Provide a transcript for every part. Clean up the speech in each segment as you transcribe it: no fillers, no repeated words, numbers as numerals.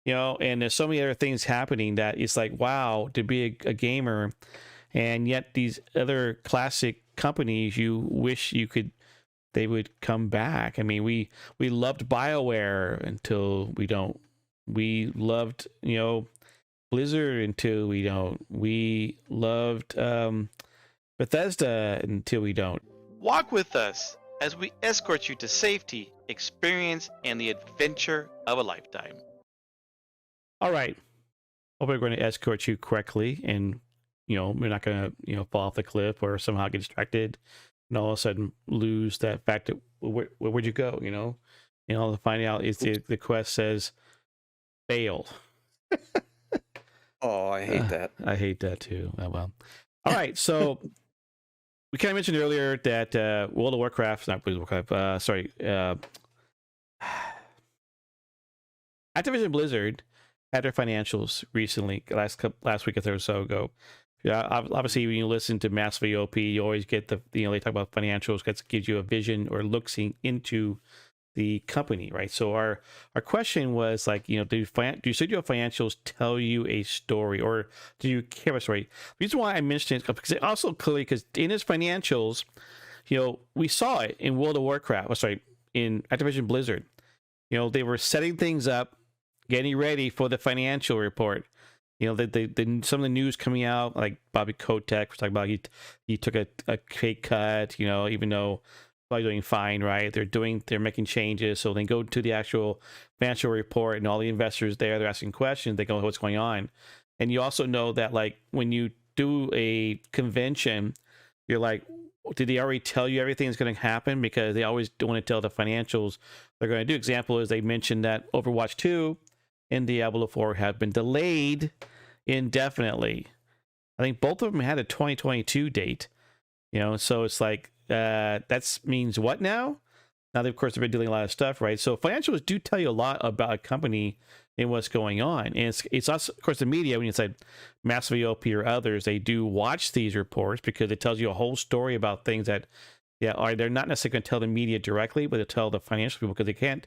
you know, and there's so many other things happening that it's like, wow, to be a gamer, and yet these other classic companies, you wish you could they would come back. I mean, we loved BioWare until we don't. We loved, you know, Blizzard until we don't. We loved Bethesda until we don't. Walk with us as we escort you to safety, experience, and the adventure of a lifetime. All right. Hope we're going to escort you correctly, and you know we're not going to fall off the cliff or somehow get distracted, and all of a sudden lose that fact that where'd you go? You know, and all to find out is the quest says failed. Oh, I hate that. I hate that too. Oh, well. All right, so we kind of mentioned earlier that World of Warcraft, not World of Warcraft, sorry, Activision Blizzard had their financials recently, last week or so ago. Yeah, obviously, when you listen to Massively OP, you always get they talk about financials. That gives you a vision or looking into the company, right? So our question was like, do studio financials tell you a story, or do you care about a story? The reason why I mentioned it because it also clearly, because in his financials, we saw it in World of Warcraft. In Activision Blizzard, they were setting things up, getting ready for the financial report. Some of the news coming out, like Bobby Kotick was talking about, he took a pay cut, even though probably doing fine, right? They're making changes. So they go to the actual financial report, and all the investors there, they're asking questions. They go, what's going on? And you also know that, like, when you do a convention, you're like, did they already tell you everything that's going to happen? Because they always don't want to tell the financials they're going to do. Example is they mentioned that Overwatch 2 and Diablo 4 have been delayed indefinitely. I think both of them had a 2022 date, so it's like, that means what now? Now, of course, they've been doing a lot of stuff, right? So financials do tell you a lot about a company and what's going on. And it's also, of course, the media, when you said Massively OP or others, they do watch these reports because it tells you a whole story about things that, they're not necessarily going to tell the media directly, but they tell the financial people, because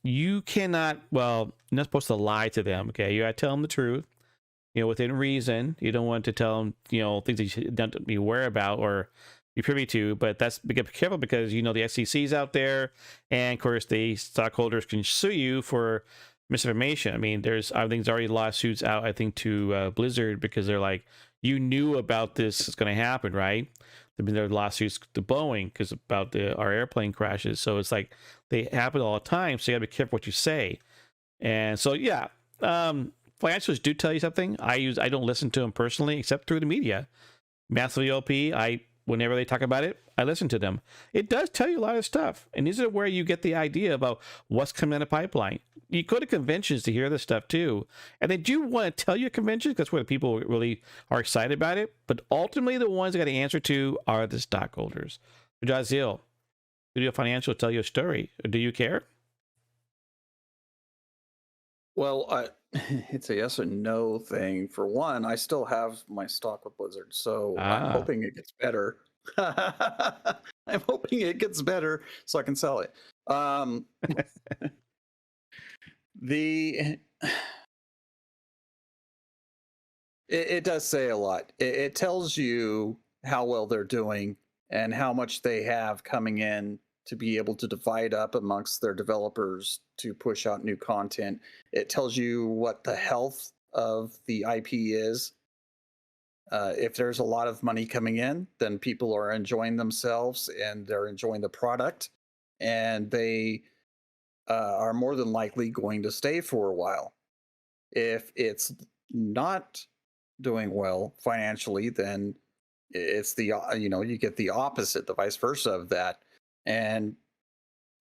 you cannot, you're not supposed to lie to them, okay? You got to tell them the truth, within reason. You don't want to tell them, things that you shouldn't be aware about or be privy to, but be careful, because the SEC's out there, and of course the stockholders can sue you for misinformation. I mean, I think there's already lawsuits out, I think, to Blizzard, because they're like, you knew about this is going to happen, right? There are lawsuits to Boeing because about our airplane crashes. So it's like they happen all the time. So you got to be careful what you say. And so financials do tell you something. I don't listen to them personally, except through the media. Massively OP, whenever they talk about it, I listen to them. It does tell you a lot of stuff. And these are where you get the idea about what's coming in the pipeline. You go to conventions to hear this stuff too. And they do want to tell you at conventions, because where people really are excited about it. But ultimately, the ones that got to answer to are the stockholders. SirJahzeal, Studio Financial tell you a story. Do you care? Well, it's a yes or no thing. For one, I still have my stock with Blizzard, so I'm hoping it gets better. I'm hoping it gets better so I can sell it. It does say a lot. It tells you how well they're doing and how much they have coming in to be able to divide up amongst their developers to push out new content. It tells you what the health of the IP is. If there's a lot of money coming in, then people are enjoying themselves and they're enjoying the product, and they are more than likely going to stay for a while. If it's not doing well financially, then it's you get the opposite, the vice versa of that. And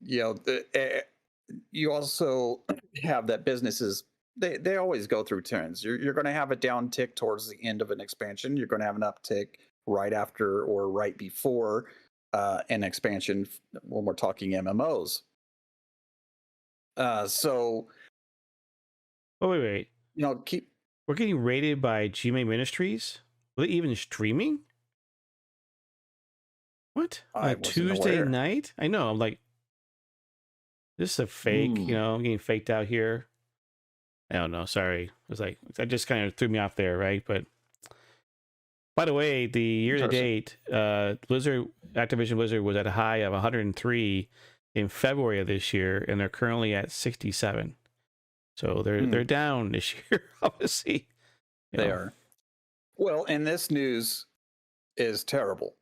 you also have that businesses, they always go through turns. You're going to have a down tick towards the end of an expansion. You're going to have an uptick right after or right before an expansion when we're talking MMOs. So wait. We're getting rated by GMA Ministries? Are they even streaming? What? Tuesday night? I know. I'm like, this is a fake, I'm getting faked out here. I don't know. Sorry, it was like that just kind of threw me off there, right? But by the way, the year to date, Activision Blizzard was at a high of 103 in February of this year, and they're currently at 67. So they're down this year, obviously. They are. Well, and this news is terrible.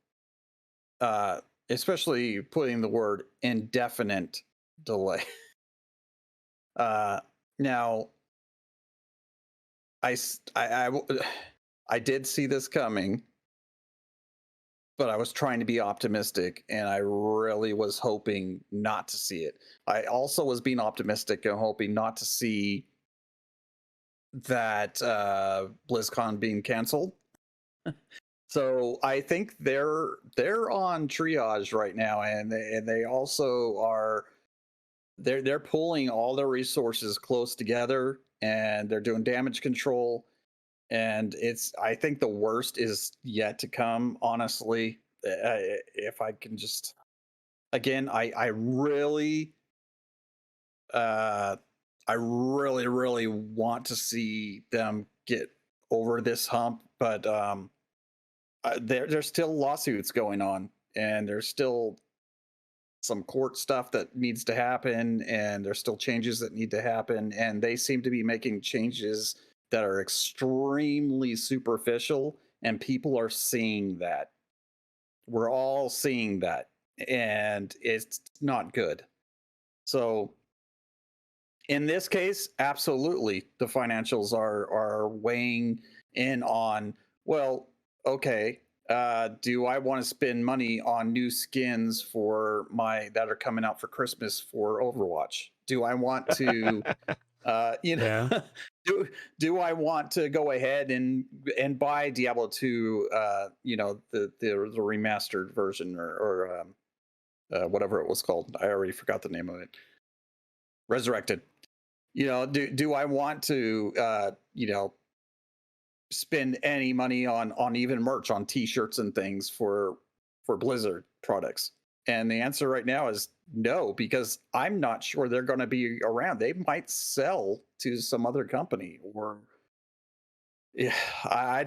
Especially putting the word indefinite delay. Now, I did see this coming, but I was trying to be optimistic, and I really was hoping not to see it. I also was being optimistic and hoping not to see that BlizzCon being canceled. So I think they're on triage right now, and they also are they're pulling all their resources close together, and they're doing damage control. And I think the worst is yet to come, honestly. If I can just, again, I really want to see them get over this hump, but there's still lawsuits going on, and there's still some court stuff that needs to happen, and there's still changes that need to happen, and they seem to be making changes that are extremely superficial, and people are seeing that. We're all seeing that, and it's not good. So in this case, absolutely, the financials are weighing in on, well, okay, do I want to spend money on new skins for that are coming out for Christmas for Overwatch? Do I want to do I want to go ahead and buy Diablo 2, the remastered version, or whatever it was called? I already forgot the name of it. Resurrected. Do I want to spend any money on even merch, on t-shirts and things for Blizzard products? And the answer right now is no, because I'm not sure they're going to be around. They might sell to some other company, or I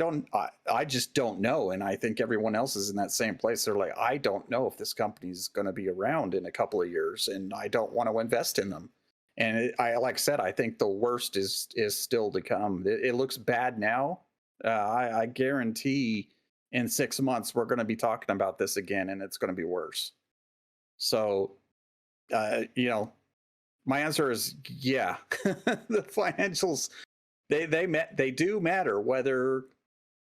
just don't know. And I think everyone else is in that same place. They're like, I don't know if this company is going to be around in a couple of years, and I don't want to invest in them. And like I said, I think the worst is still to come. It looks bad now. I guarantee in 6 months we're going to be talking about this again, and it's going to be worse. So, my answer is yeah. The financials, they do matter, whether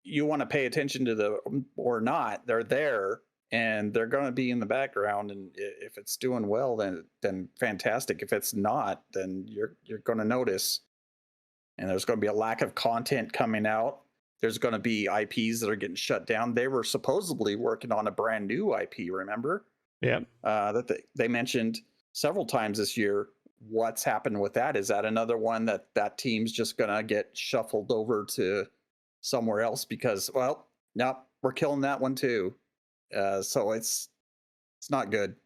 you want to pay attention to them or not. They're there, and they're going to be in the background. And if it's doing well, then fantastic. If it's not, then you're going to notice. And there's going to be a lack of content coming out. There's going to be IPs that are getting shut down. They were supposedly working on a brand new IP, remember? Yeah. That they mentioned several times this year. What's happened with that? Is that another one that team's just going to get shuffled over to somewhere else because, well, nope, we're killing that one too. So it's not good.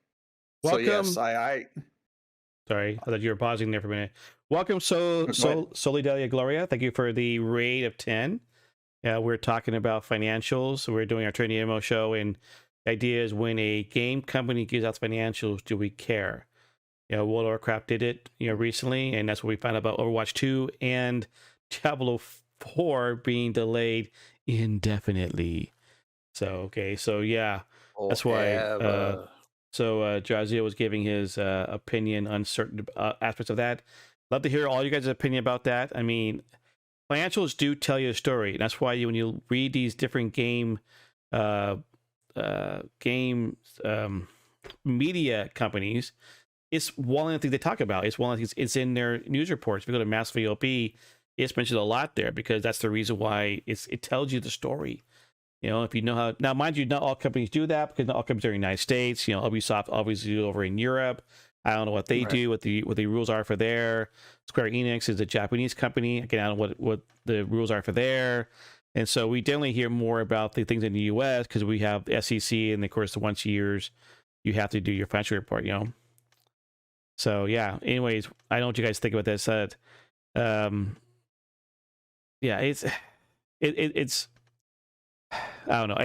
Welcome. So yes, Sorry, I thought you were pausing there for a minute. Welcome, Solidaria Gloria. Thank you for the raid of 10. We're talking about financials. We're doing our Trinity MMO show, and the idea is when a game company gives out financials, do we care? World of Warcraft did it, recently, and that's what we found out about Overwatch 2 and Diablo 4 being delayed indefinitely. So yeah, that's why. SirJahzeal was giving his opinion on certain aspects of that. Love to hear all you guys' opinion about that. I mean, financials do tell you a story. And that's why when you read these different game media companies, it's one of the things they talk about. It's one of the things, it's in their news reports. If you go to Massive VOP, it's mentioned a lot there because that's the reason why it tells you the story. If you know how, now mind you, not all companies do that because not all companies are in the United States. Ubisoft obviously do over in Europe. I don't know what they do, what the rules are for there. Square Enix is a Japanese company. Again, I don't know what the rules are for there. And so we definitely hear more about the things in the US because we have the SEC, and of course, once a year you have to do your financial report, So yeah, anyways, I don't know what you guys think about this. Yeah, it's I don't know.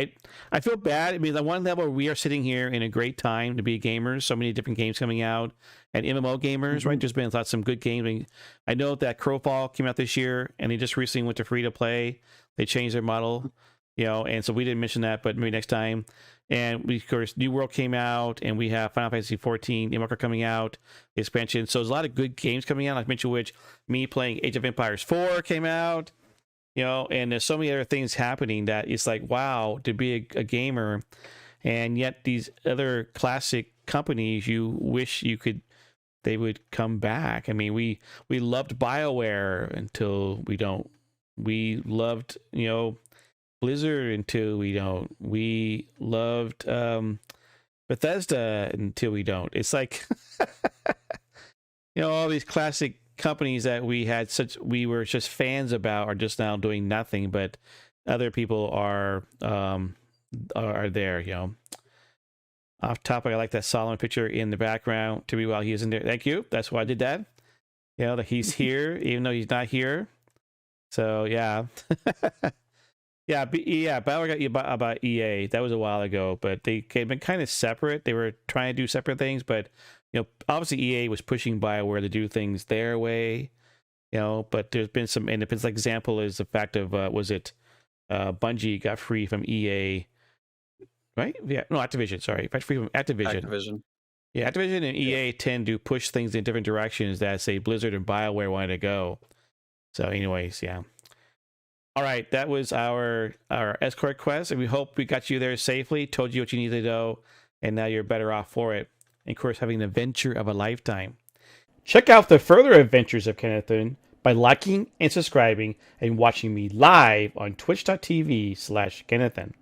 I feel bad. I mean, on one level, we are sitting here in a great time to be gamers. So many different games coming out, and MMO gamers, right? There's been some good games. I mean, I know that Crowfall came out this year, and they just recently went to free to play. They changed their model, and so we didn't mention that, but maybe next time. And we, of course, New World came out, and we have Final Fantasy 14 Invoker coming out, the expansion. So there's a lot of good games coming out. Like I mentioned, which me playing Age of Empires 4 came out. And there's so many other things happening that it's like, wow, to be a gamer, and yet these other classic companies, you wish they would come back. I mean, we loved BioWare until we don't. We loved, Blizzard until we don't. We loved Bethesda until we don't. It's like, all these classic companies that we were just fans about are just now doing nothing, but other people are there. Off topic, I like that Solomon picture in the background to me while he is in there. Thank you. That's why I did that. That he's here even though he's not here. So yeah. Battle got about EA. That was a while ago, but they've been kind of separate. They were trying to do separate things, but obviously EA was pushing BioWare to do things their way, but there's been some independence. Like example is the fact of Bungie got free from EA, right? Yeah, no, Activision. Sorry, got free from Activision. Yeah, Activision and EA tend to push things in different directions that say Blizzard and BioWare wanted to go. So, anyways, yeah. All right, that was our Escort Quest, and we hope we got you there safely, told you what you needed to know, and now you're better off for it. And of course, having an adventure of a lifetime. Check out the further adventures of Kennethan by liking and subscribing and watching me live on twitch.tv/Kennethan.